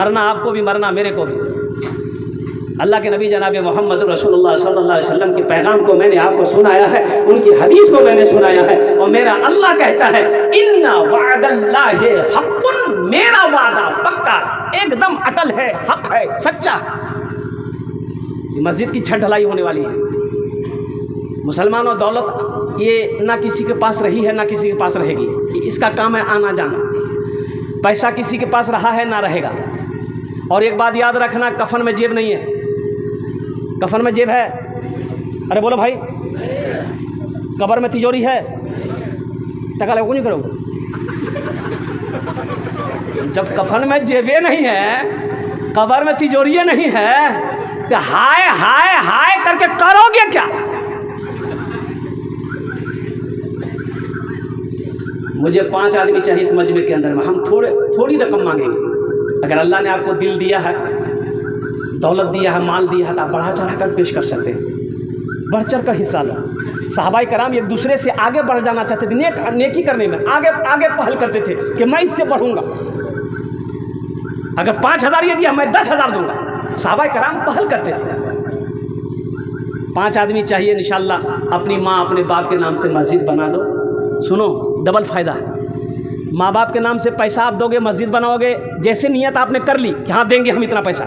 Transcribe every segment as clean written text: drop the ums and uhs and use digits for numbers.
मरना आपको भी, मरना मेरे को भी। अल्लाह के नबी जनाब मोहम्मद रसूलुल्लाह सल्लल्लाहु अलैहि वसल्लम के पैगाम को मैंने आपको सुनाया है, उनकी हदीस को मैंने सुनाया है, और मेरा अल्लाह कहता है इन्ना वअदल्लाहि हक़्क़ुन, मेरा वादा पक्का एकदम अटल है, हक है, सच्चा। मस्जिद की छत ढलाई होने वाली है। मुसलमानों, दौलत ये ना किसी के पास रही है ना किसी के पास रहेगी, इसका काम है आना जाना। पैसा किसी के पास रहा है ना रहेगा। और एक बात याद रखना, कफन में जेब नहीं है। कफन में जेब है? अरे बोलो भाई। कब्र में तिजोरी है? टका लगो नहीं करो। जब कफन में जेबें नहीं है, कब्र में तिजोरियाँ नहीं है, तो हाय हाय हाय करके करोगे क्या? मुझे 5 आदमी चाहिए इस मजमे के अंदर में। हम थोड़ी रकम मांगेंगे। अगर अल्लाह ने आपको दिल दिया है, दौलत दिया है, माल दिया है, तो आप बढ़ा चढ़ा कर पेश कर सकते हैं। बढ़ चढ़ कर हिस्सा लो। सहाबाए कराम एक दूसरे से आगे बढ़ जाना चाहते थे, नेकी करने में आगे पहल करते थे कि मैं इससे बढ़ूंगा। अगर 5,000 ये दिया, मैं 10,000 दूंगा। सहाबाए कराम पहल करते थे। 5 आदमी चाहिए इंशाअल्लाह। अपनी माँ अपने बाप के नाम से मस्जिद बना दो। सुनो, डबल फ़ायदा है। माँ बाप के नाम से पैसा आप दोगे, मस्जिद बनाओगे, जैसे नियत आपने कर ली कि हाँ देंगे हम इतना पैसा।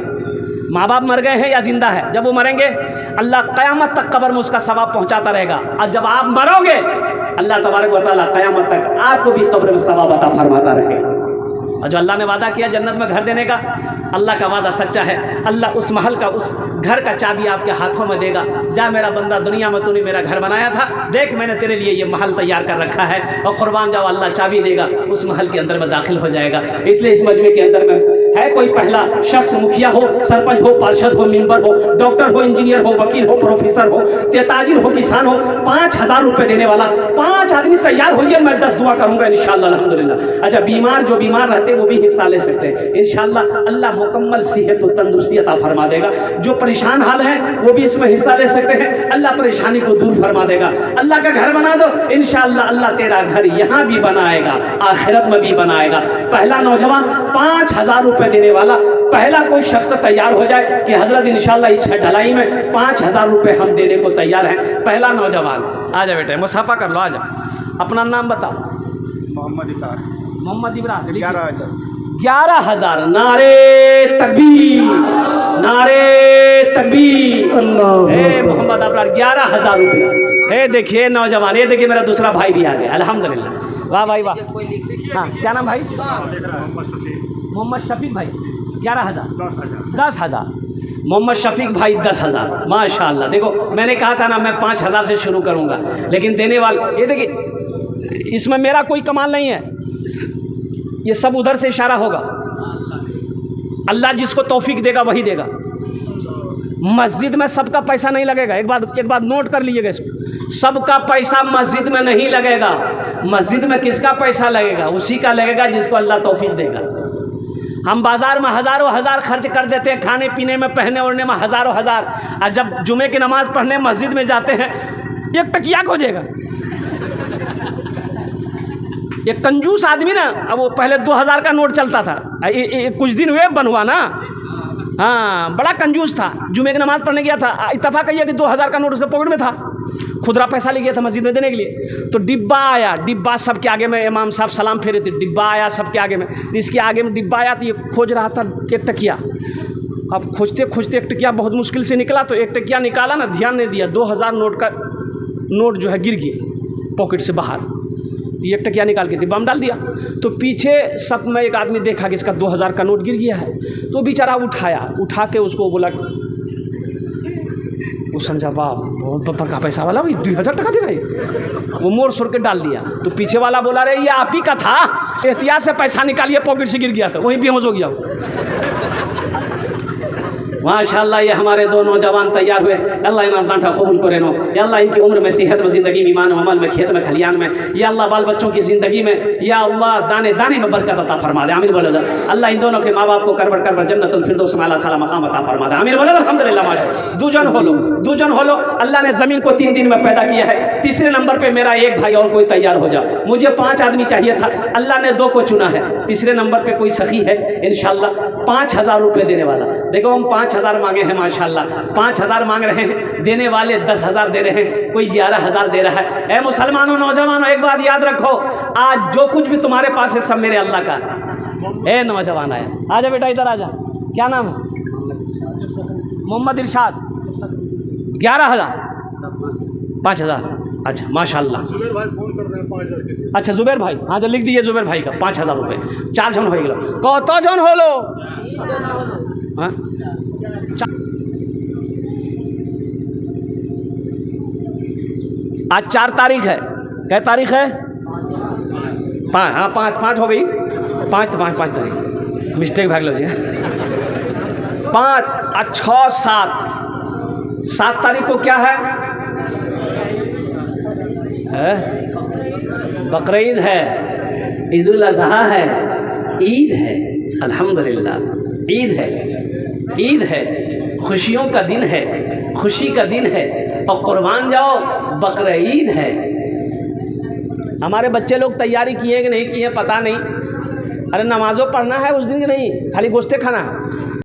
माँ बाप मर गए हैं या जिंदा है, जब वो मरेंगे अल्लाह क़यामत तक कब्र में उसका सवाब पहुँचाता रहेगा। और जब आप मरोगे अल्लाह तबारक व तआला क़यामत तक आपको भी कब्र में सवाब अता फरमाता रहेगा। और जो अल्लाह ने वादा किया जन्नत में घर देने का, अल्लाह का वादा सच्चा है। अल्लाह उस महल का, उस घर का चाबी आपके हाथों में देगा। जा मेरा बंदा, दुनिया में तूने मेरा घर बनाया था, देख मैंने तेरे लिए ये महल तैयार कर रखा है, और कुर्बान जाओ, अल्लाह चाबी देगा, उस महल के अंदर में दाखिल हो जाएगा। इसलिए इस मजमे के अंदर में है कोई पहला शख्स, मुखिया हो, सरपंच हो, पार्षद हो, मेंबर हो, डॉक्टर हो, इंजीनियर हो, वकील हो, प्रोफेसर हो, ताजिर हो, किसान हो, 5,000 रुपये देने वाला 5 आदमी तैयार होइए, मैं 10 दुआ करूँगा इंशाअल्लाह अल्हम्दुलिल्लाह। अच्छा, जो बीमार रहते हैं वो भी हिस्सा ले सकते हैं इंशाअल्लाह। अल्लाह मुकम्मल सेहत और तंदुरुस्ती अता फरमा देगा। जो परेशान हाल है वो भी इसमें हिस्सा ले सकते हैं। अल्लाह परेशानी को दूर फरमा देगा। अल्लाह का घर बना दो इंशाअल्लाह, अल्लाह तेरा घर यहाँ भी बनाएगा, आखिरत में भी बनाएगा। पहला नौजवान 5,000 रुपये देने वाला, पहला कोई शख्स तैयार हो जाए कि हजरत इंशाअल्लाह इस छठ ढलाई में 5,000 रुपये हम देने को तैयार हैं। पहला नौजवान आ जाए बेटे, मुसाफा कर लो, आ जाओ। अपना नाम बताओ। मोहम्मद इब्राहिम। 11,000। नारे तकबीर, नारे तकबीर। मोहम्मद अबरार 11,000 रुपये। हे देखिए नौजवान, ये देखिए मेरा दूसरा भाई भी आ गया, अल्हम्दुलिल्लाह। वाह भाई वाह। हाँ, क्या नाम भाई? मोहम्मद शफीक भाई। 11,000। 10,000। मोहम्मद शफीक भाई 10,000। माशाअल्लाह। देखो मैंने कहा था ना मैं 5,000 से शुरू करूँगा, लेकिन देने वाले ये देखिए, इसमें मेरा कोई कमाल नहीं है, ये सब उधर से इशारा होगा। अल्लाह जिसको तौफीक देगा वही देगा। मस्जिद में सबका पैसा नहीं लगेगा। एक बात नोट कर लीजिएगा इसको, सबका पैसा मस्जिद में नहीं लगेगा। मस्जिद में किसका पैसा लगेगा? उसी का लगेगा जिसको अल्लाह तौफीक देगा। हम बाज़ार में हज़ारों हज़ार खर्च कर देते हैं, खाने पीने में, पहने ओढ़ने में हज़ारों हज़ार, और जब जुमे की नमाज़ पढ़ने मस्जिद में जाते हैं एक टकिया खोजेगा। एक कंजूस आदमी ना, अब वो पहले 2,000 का नोट चलता था, कुछ दिन वे बनवा ना, हाँ बड़ा कंजूस था। जुमे की नमाज़ पढ़ने गया था, इत्तफाक किया कि 2,000 का नोट उसके पॉकेट में था, खुदरा पैसा ले गया था मस्जिद में देने के लिए। तो डिब्बा आया, डिब्बा सबके आगे में, इमाम साहब सलाम फेरे थे, डिब्बा आया सबके आगे में, तो इसके आगे में डिब्बा आया, तो ये खोज रहा था एक टकिया। अब खोजते खोजते एक टकिया बहुत मुश्किल से निकला, तो एक टकिया निकाला ना, ध्यान नहीं दिया, 2,000 नोट का नोट जो है गिर गया पॉकेट से बाहर। एक टकिया निकाल के डिब्बा में डाल दिया। तो पीछे सब में एक आदमी देखा कि इसका 2,000 का नोट गिर गया है, तो बेचारा उठा के उसको बोला, वो समझा वाह बहुत बड़ा पैसा वाला भाई, 2,000 टका दे भाई। वो मोड़ सोड़ के डाल दिया। तो पीछे वाला बोला, रे ये आप ही का था, एहतियात से पैसा निकालिए, पॉकेट से गिर गया था, वहीं बेहोश हो गया। माशाअल्लाह ये हमारे दो नौजवान तैयार हुए। अल्लाह इन्हें दांठा कबूल करे नो। या अल्लाह इनकी उम्र में, सेहत में, ज़िंदगी में, ईमान में, अमल में, खेत में, खलियान में, या अल्लाह बाल बच्चों की ज़िंदगी में, या अल्लाह दाने दाने में बरकत अता फरमा दे। आमीन बोलो। अल्लाह इन दोनों के माँ बाप को करबर करबर जन्नतुल फिरदौस में आला साला मकाम अता फरमा दे। आमीन बोलो अल्हम्दुलिल्लाह। माशाअल्लाह दूजन हो लो। अल्लाह ने ज़मीन को 3 दिन में पैदा किया है। तीसरे नंबर पर मेरा एक भाई और कोई तैयार हो जा। मुझे 5 आदमी चाहिए था, अल्लाह ने 2 को चुना है। तीसरे नंबर पे कोई सखी है इंशाल्लाह 5000 रुपये देने वाला। देखो हम 5000 मांगे हैं माशाल्लाह, 5000 मांग रहे हैं, देने वाले 10,000 दे रहे हैं, कोई 11,000 दे रहा है। ए मुसलमानों, नौजवानों, एक बात याद रखो, आज जो कुछ भी तुम्हारे पास है सब मेरे अल्लाह का। ए नौजवान आया, आजा बेटा इधर आजा। क्या नाम है? मोहम्मद इरशाद। 11,000 5,000। अच्छा माशाल्लाह। जुबैर भाई फोन कर रहे हैं 5,000 के लिए। अच्छा जुबैर भाई, हाँ तो लिख दीजिए जुबैर भाई का 5,000 रुपये। 4 जन हो गए। कत जन हलो? हाँ आज 4 तारीख है। क्या तारीख है? 5। हाँ 5 हो गई। 5 तारीख मिस्टेक भाग लो जी। 5 और 6 7 तारीख को क्या है? बकरीद है, ईदुल अज़हा है, ईद है। अल्हम्दुलिल्लाह ईद है, खुशियों का दिन है, खुशी का दिन है। और कुर्बान जाओ, बकरीद है। हमारे बच्चे लोग तैयारी किए कि नहीं किए पता नहीं। अरे नमाज़ों पढ़ना है उस दिन की नहीं, खाली गोश्ते खाना है।